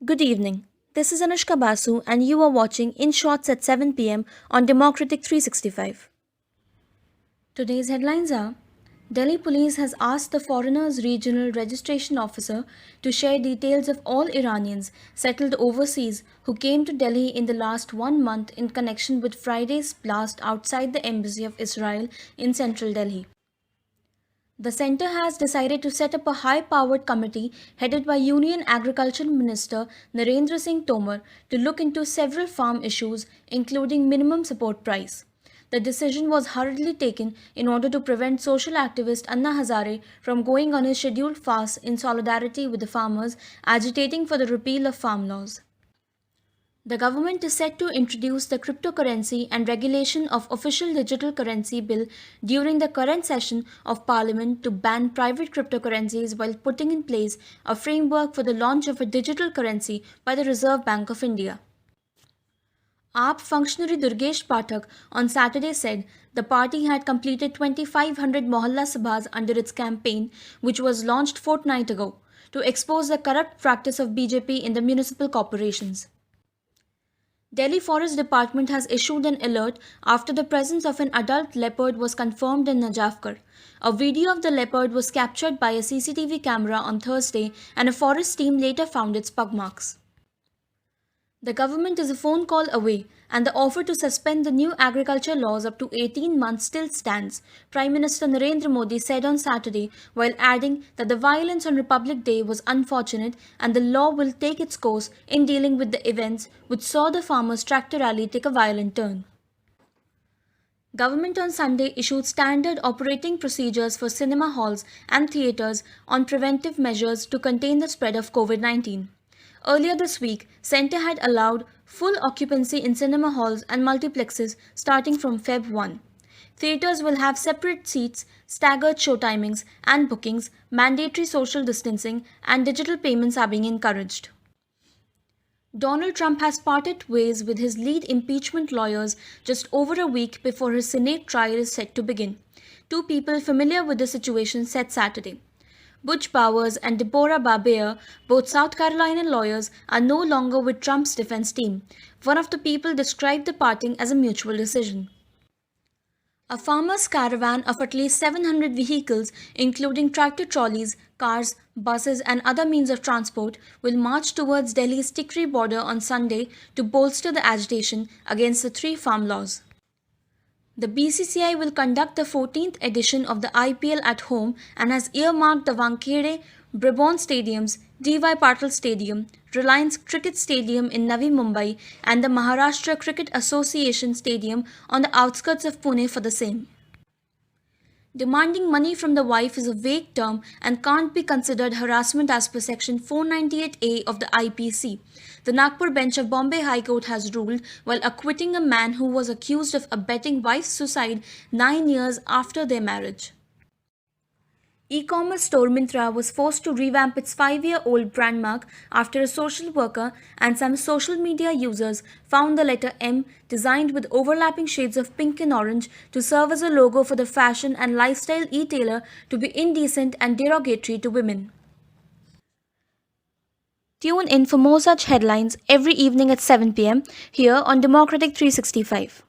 Good evening. This is Anushka Basu, and you are watching In Shots at 7 pm on Democratic 365. Today's headlines are: Delhi police has asked the Foreigners Regional Registration Officer to share details of all Iranians settled overseas who came to Delhi in the last 1 month in connection with Friday's blast outside the Embassy of Israel in central Delhi. The centre has decided to set up a high powered committee headed by Union Agriculture Minister Narendra Singh Tomar to look into several farm issues, including minimum support price. The decision was hurriedly taken in order to prevent social activist Anna Hazare from going on a scheduled fast in solidarity with the farmers agitating for the repeal of farm laws. The government is set to introduce the Cryptocurrency and Regulation of Official Digital Currency Bill during the current session of Parliament to ban private cryptocurrencies while putting in place a framework for the launch of a digital currency by the Reserve Bank of India. AAP functionary Durgesh Pathak on Saturday said the party had completed 2,500 Mohalla Sabhas under its campaign, which was launched fortnight ago, to expose the corrupt practice of BJP in the municipal corporations. Delhi Forest Department has issued an alert after the presence of an adult leopard was confirmed in Najafgarh. A video of the leopard was captured by a CCTV camera on Thursday, and a forest team later found its pug marks. The government is a phone call away, and the offer to suspend the new agriculture laws up to 18 months still stands, Prime Minister Narendra Modi said on Saturday, while adding that the violence on Republic Day was unfortunate and the law will take its course in dealing with the events which saw the farmers' tractor rally take a violent turn. Government on Sunday issued standard operating procedures for cinema halls and theatres on preventive measures to contain the spread of COVID-19. Earlier this week, Centre had allowed full occupancy in cinema halls and multiplexes starting from Feb 1. Theatres will have separate seats, staggered show timings and bookings, mandatory social distancing, and digital payments are being encouraged. Donald Trump has parted ways with his lead impeachment lawyers just over a week before his Senate trial is set to begin. Two people familiar with the situation said Saturday. Butch Bowers and Deborah Barbeer, both South Carolina lawyers, are no longer with Trump's defense team. One of the people described the parting as a mutual decision. A farmer's caravan of at least 700 vehicles, including tractor trolleys, cars, buses, and other means of transport, will march towards Delhi's Tikri border on Sunday to bolster the agitation against the three farm laws. The BCCI will conduct the 14th edition of the IPL at home and has earmarked the Wankhede, Brabant Stadiums, DY Patil Stadium, Reliance Cricket Stadium in Navi Mumbai, and the Maharashtra Cricket Association Stadium on the outskirts of Pune for the same. Demanding money from the wife is a vague term and can't be considered harassment as per Section 498A of the IPC. The Nagpur bench of Bombay High Court has ruled while acquitting a man who was accused of abetting wife's suicide 9 years after their marriage. E-commerce store Myntra was forced to revamp its 5-year-old brand mark after a social worker and some social media users found the letter M, designed with overlapping shades of pink and orange, to serve as a logo for the fashion and lifestyle e-tailer to be indecent and derogatory to women. Tune in for more such headlines every evening at 7 pm here on Democratic 365.